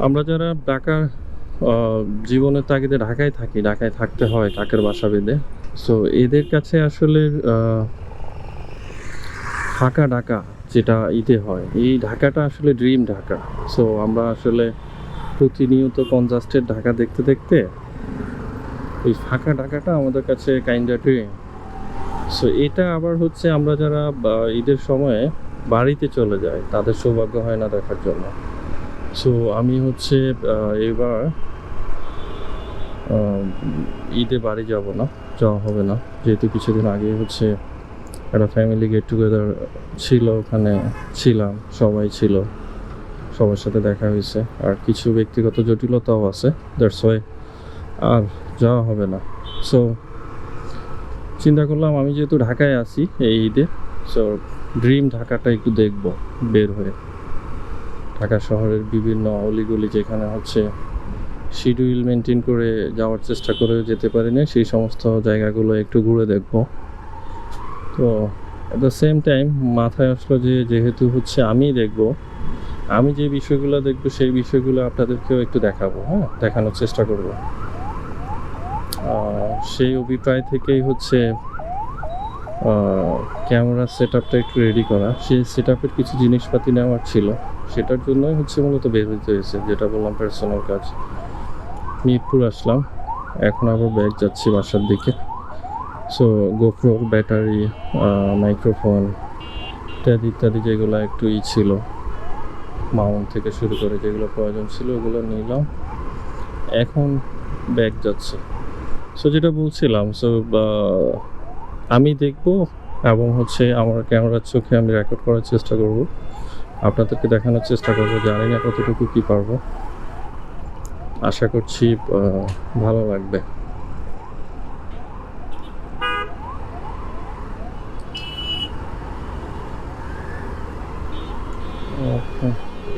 আমরা যারা ঢাকার জীবনের তাগিদে ঢাকায় থাকি, ঢাকায় থাকতে হয় টাকের বাসা বেঁধে। সো এদের কাছে আসলে ফাঁকা ঢাকা যেটা ঈদে হয়, এই ঢাকাটা আসলে ড্রিম ঢাকা। সো আমরা আসলে প্রতিনিয়ত কনজাস্টেড ঢাকা দেখতে দেখতে ওই ফাঁকা ঢাকাটা আমাদের কাছে কাইন্ডা ড্রিম। সো এটা আবার হচ্ছে আমরা যারা ঈদের সময়ে বাড়িতে চলে যাই, তাদের সৌভাগ্য হয় না দেখার জন্য। সো আমি হচ্ছে এবার ঈদে বাড়ি যাব না, যাওয়া হবে না, যেহেতু কিছুদিন আগে হচ্ছে একটা ফ্যামিলি গেট টুগেদার ছিল, ওখানে ছিলাম, সবাই ছিল, সবার সাথে দেখা হয়েছে, আর কিছু ব্যক্তিগত জটিলতাও আছে, দ্যাটস ওয়াই আর যাওয়া হবে না। সো চিন্তা করলাম আমি যেহেতু ঢাকায় আছি এই ঈদে, সো ড্রিম ঢাকাটা একটু দেখব বের হয়ে। ঢাকা শহরের বিভিন্ন অলিগলি যেখানে হচ্ছে শিডিউল মেনটেন করে যাওয়ার চেষ্টা করে যেতে পারি না, সেই সমস্ত জায়গাগুলো একটু ঘুরে দেখব। তো অ্যাট দ্য সেম টাইম মাথায় আসলো যে যেহেতু হচ্ছে আমি দেখব, আমি যে বিষয়গুলো দেখব সেই বিষয়গুলো আপনাদেরকেও একটু দেখাবো, হ্যাঁ, দেখানোর চেষ্টা করব। সেই অভিপ্রায় থেকেই হচ্ছে ক্যামেরা সেট আপটা একটু রেডি করা, সেই সেট আপের কিছু জিনিসপাতি নেওয়ার ছিল, সেটার জন্যই হচ্ছে মূলত বের হইতে হয়েছে, যেটা বললাম পার্সোনাল কাজ। মিরপুর আসলাম, এখন আবার ব্যাগ যাচ্ছি বাসার দিকে। সো গোপ্রোর ব্যাটারি, মাইক্রোফোন ইত্যাদি ইত্যাদি যেগুলো একটু ছিল, মাউন্ট থেকে শুরু করে যেগুলো প্রয়োজন ছিল ওগুলো নিলাম, এখন ব্যাগ যাচ্ছে। সো যেটা বলছিলাম, সো আমি দেখব এবং হচ্ছে আমার ক্যামেরার চোখে আমি রেকর্ড করার চেষ্টা করব, আপনাদেরকে দেখানোর চেষ্টা করব। জানি না কতটুকু কী পারবো, আশা করছি ভালো লাগবে।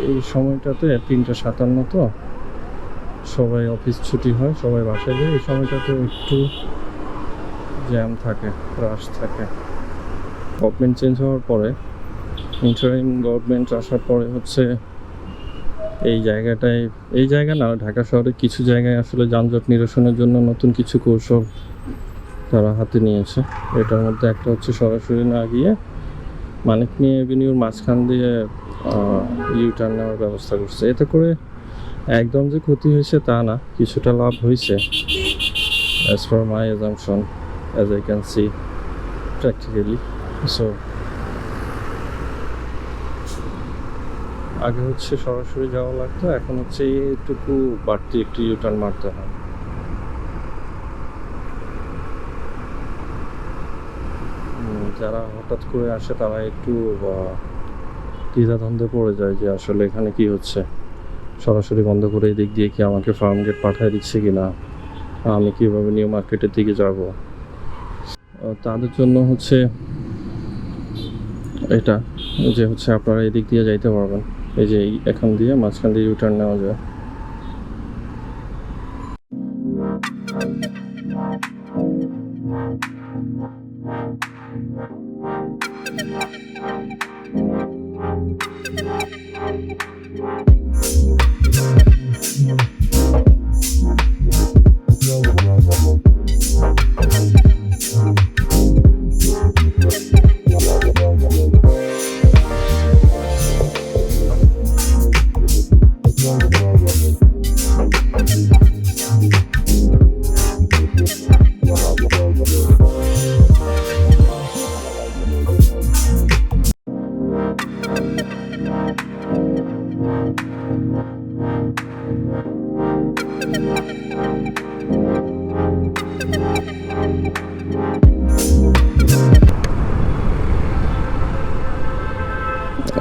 এই সময়টাতে 3:57, তো সবাই অফিস ছুটি হয়, সবাই বাসায় যায়, এই সময়টাতে একটু জ্যাম থাকে, রাশ থাকে। গভর্নমেন্ট চেঞ্জ হওয়ার পরে, ইন্টারিম গভর্নমেন্ট আসার পরে হচ্ছে এই জায়গাটায়, এই জায়গা না, ঢাকা শহরে কিছু জায়গায় আসলে যানজট নিরসনের জন্য নতুন কিছু কৌশল তারা হাতে নিয়েছে। এটার মধ্যে একটা হচ্ছে সরাসরি না গিয়ে মানিক মিয়া এভিনিউর মাঝখান দিয়ে ইউটার্ন নেওয়ার ব্যবস্থা করছে। এতে করে একদম যে ক্ষতি হয়েছে তা না, কিছুটা লাভ হয়েছে, as for my assumption, as I can see practically. So আগে হচ্ছে সরাসরি যাওয়া লাগতো, এখন হচ্ছে এইটুকু বাড়তি একটু ইউটার্ন মারতে হয়। যারা হঠাৎ করে আসে তারা একটু দ্বিধাদ্বন্দ্বে পড়ে যায় যে আসলে এখানে কি হচ্ছে, সরাসরি বন্ধ করে এদিক দিয়ে কি আমাকে ফার্ম গেট পাঠিয়ে দিচ্ছে কি না, আমি কীভাবে নিউ মার্কেটের দিকে যাব। তাদের জন্য হচ্ছে এটা যে হচ্ছে আপনারা এদিক দিয়ে যাইতে পারবেন, এই যে এখান দিয়ে মাঝখান দিয়ে ইউটার্ন নেওয়া যায়।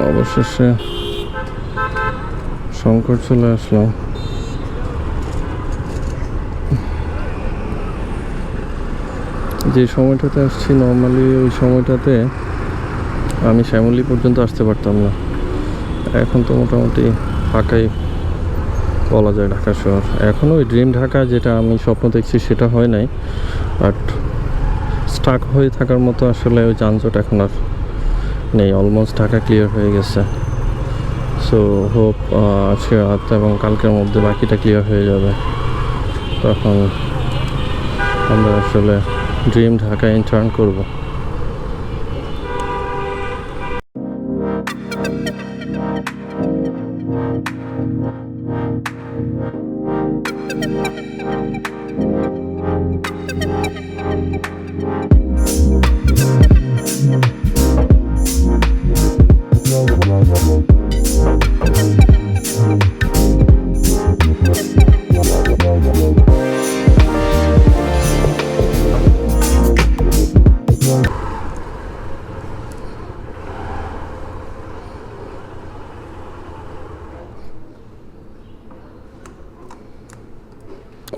অবশেষে শঙ্কর চলে আসলাম। যে সময়টাতে আসছি নর্মালি ওই সময়টাতে আমি শ্যামলী পর্যন্ত আসতে পারতাম না, এখন তো মোটামুটি ফাঁকাই বলা যায় ঢাকা শহর। এখনও ওই ড্রিম ঢাকা যেটা আমি স্বপ্ন দেখছি সেটা হয় নাই, বাট স্টাক হয়ে থাকার মতো আসলে ওই যানজট এখন আর নেই, অলমোস্ট ঢাকা ক্লিয়ার হয়ে গেছে। সো সো হোপ আজকে রাত এবং কালকের মধ্যে বাকিটা ক্লিয়ার হয়ে যাবে। তখন আমরা আসলে ড্রিম ঢাকায় ইন্টার্ন করব।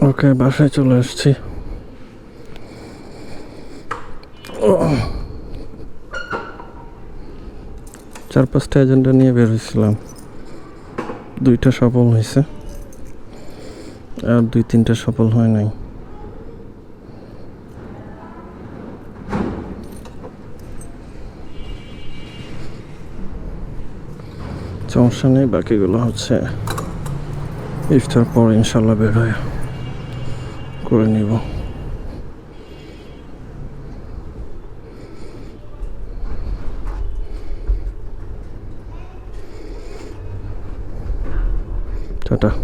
ওকে, বাসায় চলে আসছি। চার পাঁচটা এজেন্ডা নিয়ে বের হয়েছিলাম, 2টা সফল হয়েছে আর 2-3টা সফল হয় নাই। সমস্যা নেই, বাকিগুলো হচ্ছে ইফতার পর ইনশাল্লাহ বের হয়ে করে নিব। টাটা।